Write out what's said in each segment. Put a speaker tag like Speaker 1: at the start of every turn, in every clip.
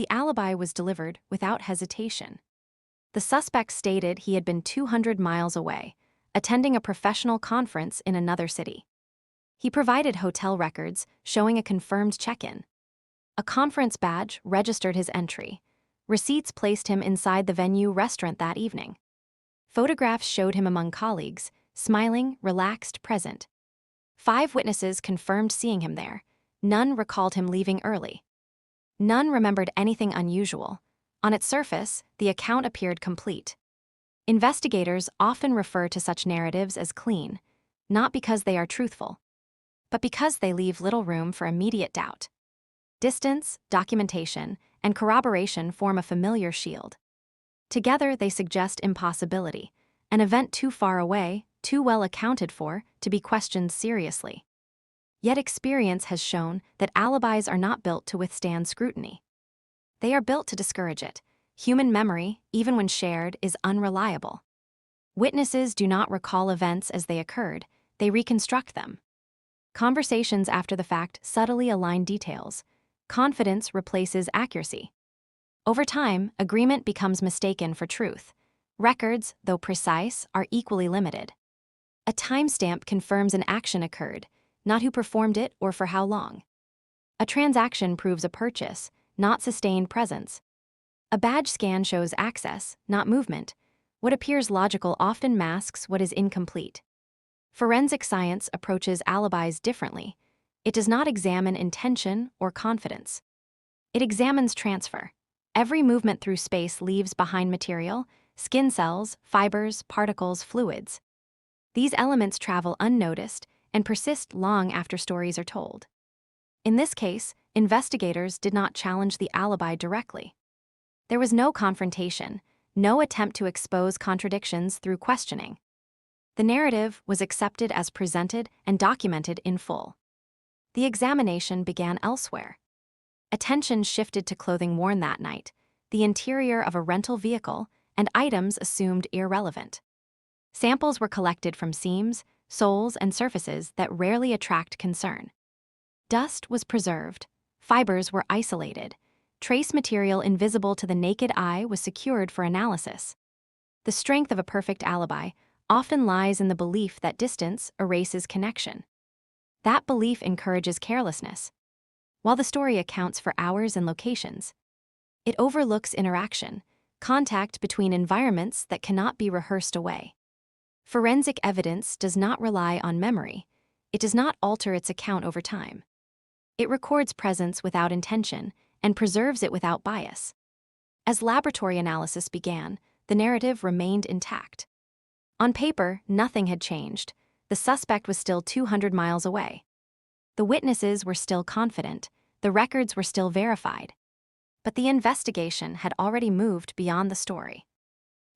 Speaker 1: the alibi was delivered without hesitation. The suspect stated he had been 200 miles away, attending a professional conference in another city. He provided hotel records showing a confirmed check-in. A conference badge registered his entry. Receipts placed him inside the venue restaurant that evening. Photographs showed him among colleagues, smiling, relaxed, present. 5 witnesses confirmed seeing him there. None recalled him leaving early. None remembered anything unusual. On its surface, the account appeared complete. Investigators often refer to such narratives as clean, not because they are truthful, but because they leave little room for immediate doubt. Distance, documentation, and corroboration form a familiar shield. Together, they suggest impossibility, an event too far away, too well accounted for, to be questioned seriously. Yet experience has shown that alibis are not built to withstand scrutiny. They are built to discourage it. Human memory, even when shared, is unreliable. Witnesses do not recall events as they occurred, they reconstruct them. Conversations after the fact subtly align details. Confidence replaces accuracy. Over time, agreement becomes mistaken for truth. Records, though precise, are equally limited. A timestamp confirms an action occurred, not who performed it or for how long. A transaction proves a purchase, not sustained presence. A badge scan shows access, not movement. What appears logical often masks what is incomplete. Forensic science approaches alibis differently. It does not examine intention or confidence. It examines transfer. Every movement through space leaves behind material, skin cells, fibers, particles, fluids. These elements travel unnoticed and persist long after stories are told. In this case, investigators did not challenge the alibi directly. There was no confrontation, no attempt to expose contradictions through questioning. The narrative was accepted as presented and documented in full. The examination began elsewhere. Attention shifted to clothing worn that night, the interior of a rental vehicle, and items assumed irrelevant. Samples were collected from seams, soles, and surfaces that rarely attract concern. Dust was preserved, fibers were isolated, trace material invisible to the naked eye was secured for analysis. The strength of a perfect alibi often lies in the belief that distance erases connection. That belief encourages carelessness. While the story accounts for hours and locations, it overlooks interaction, contact between environments that cannot be rehearsed away. Forensic evidence does not rely on memory. It does not alter its account over time. It records presence without intention and preserves it without bias. As laboratory analysis began, the narrative remained intact. On paper, nothing had changed. The suspect was still 200 miles away. The witnesses were still confident. The records were still verified. But the investigation had already moved beyond the story.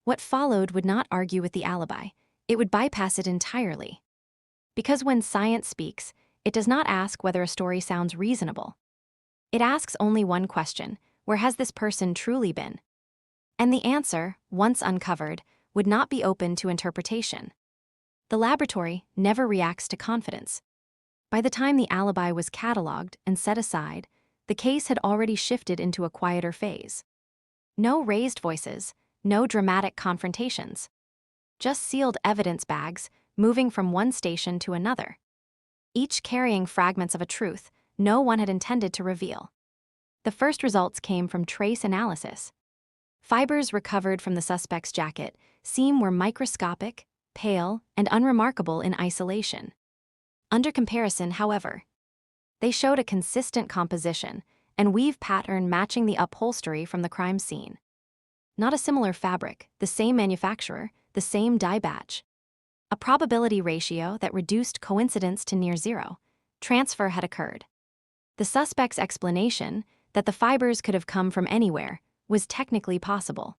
Speaker 1: What followed would not argue with the alibi. It would bypass it entirely. Because when science speaks, it does not ask whether a story sounds reasonable. It asks only one question: where has this person truly been? And the answer, once uncovered, would not be open to interpretation. The laboratory never reacts to confidence. By the time the alibi was cataloged and set aside, the case had already shifted into a quieter phase. No raised voices, no dramatic confrontations. Just sealed evidence bags moving from one station to another, each carrying fragments of a truth no one had intended to reveal. The first results came from trace analysis. Fibers recovered from the suspect's jacket seam were microscopic, pale, and unremarkable in isolation. Under comparison, however, they showed a consistent composition and weave pattern matching the upholstery from the crime scene. Not a similar fabric, the same manufacturer, the same dye batch. A probability ratio that reduced coincidence to near zero. Transfer had occurred. The suspect's explanation, that the fibers could have come from anywhere, was technically possible.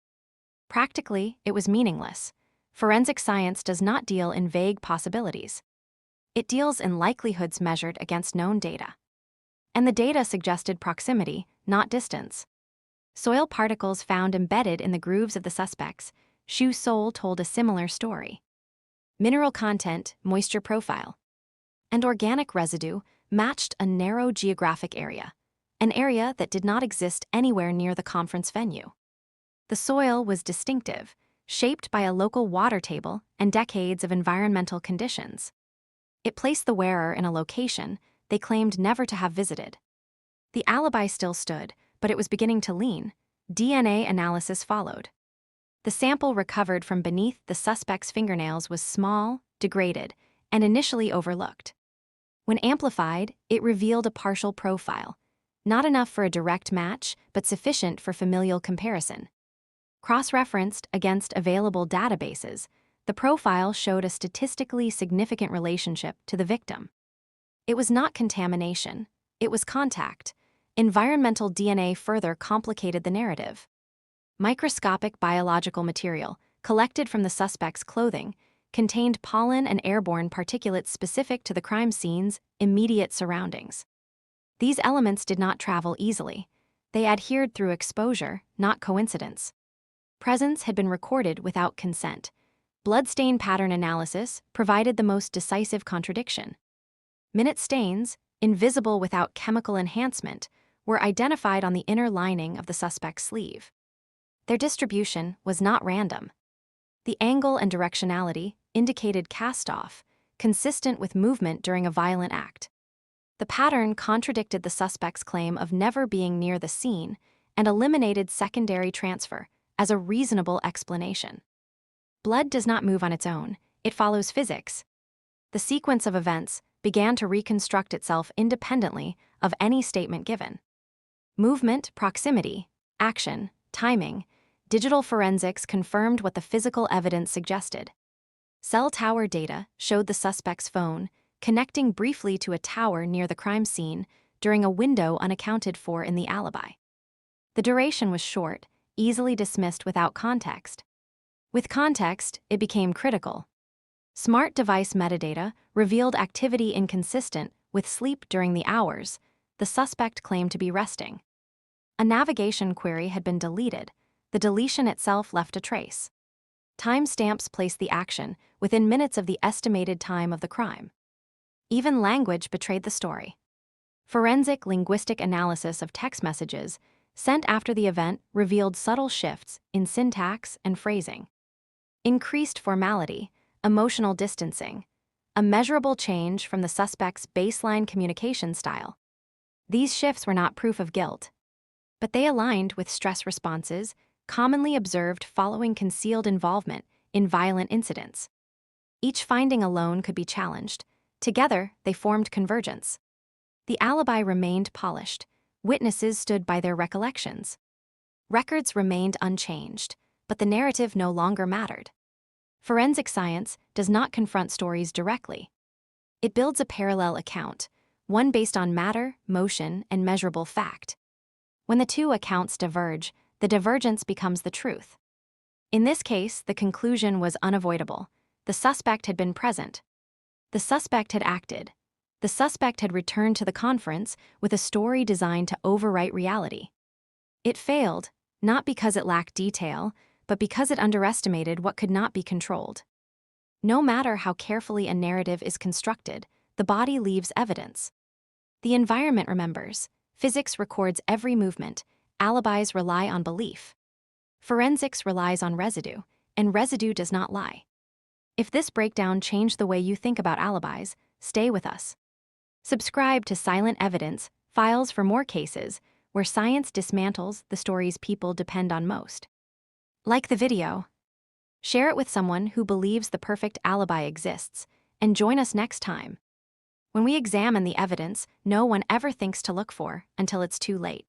Speaker 1: Practically, it was meaningless. Forensic science does not deal in vague possibilities. It deals in likelihoods measured against known data. And the data suggested proximity, not distance. Soil particles found embedded in the grooves of the suspect's shoe sole told a similar story. Mineral content, moisture profile, and organic residue matched a narrow geographic area. an area that did not exist anywhere near the conference venue. The soil was distinctive, shaped by a local water table and decades of environmental conditions. It placed the wearer in a location they claimed never to have visited. The alibi still stood, but it was beginning to lean. DNA analysis followed. The sample recovered from beneath the suspect's fingernails was small, degraded, and initially overlooked. When amplified, it revealed a partial profile, not enough for a direct match, but sufficient for familial comparison. Cross-referenced against available databases, the profile showed a statistically significant relationship to the victim. It was not contamination, it was contact. Environmental DNA further complicated the narrative. Microscopic biological material, collected from the suspect's clothing, contained pollen and airborne particulates specific to the crime scene's immediate surroundings. These elements did not travel easily. They adhered through exposure, not coincidence. Presence had been recorded without consent. Bloodstain pattern analysis provided the most decisive contradiction. Minute stains, invisible without chemical enhancement, were identified on the inner lining of the suspect's sleeve. Their distribution was not random. The angle and directionality indicated cast-off, consistent with movement during a violent act. The pattern contradicted the suspect's claim of never being near the scene and eliminated secondary transfer as a reasonable explanation. Blood does not move on its own, it follows physics. The sequence of events began to reconstruct itself independently of any statement given. Movement, proximity, action, timing, digital forensics confirmed what the physical evidence suggested. Cell tower data showed the suspect's phone connecting briefly to a tower near the crime scene during a window unaccounted for in the alibi. The duration was short, easily dismissed without context. With context, it became critical. Smart device metadata revealed activity inconsistent with sleep during the hours the suspect claimed to be resting. A navigation query had been deleted. The deletion itself left a trace. Timestamps placed the action within minutes of the estimated time of the crime. Even language betrayed the story. Forensic linguistic analysis of text messages sent after the event revealed subtle shifts in syntax and phrasing. Increased formality, emotional distancing, a measurable change from the suspect's baseline communication style. These shifts were not proof of guilt, but they aligned with stress responses commonly observed following concealed involvement in violent incidents. Each finding alone could be challenged. Together, they formed convergence. The alibi remained polished. Witnesses stood by their recollections. Records remained unchanged, but the narrative no longer mattered. Forensic science does not confront stories directly. It builds a parallel account, one based on matter, motion, and measurable fact. When the two accounts diverge, the divergence becomes the truth. In this case, the conclusion was unavoidable. The suspect had been present. The suspect had acted. The suspect had returned to the conference with a story designed to overwrite reality. It failed, not because it lacked detail, but because it underestimated what could not be controlled. No matter how carefully a narrative is constructed, the body leaves evidence. The environment remembers. Physics records every movement. Alibis rely on belief. Forensics relies on residue, and residue does not lie. If this breakdown changed the way you think about alibis, stay with us. Subscribe to Silent Evidence Files for more cases where science dismantles the stories people depend on most. Like the video. Share it with someone who believes the perfect alibi exists, and join us next time. When we examine the evidence no one ever thinks to look for until it's too late.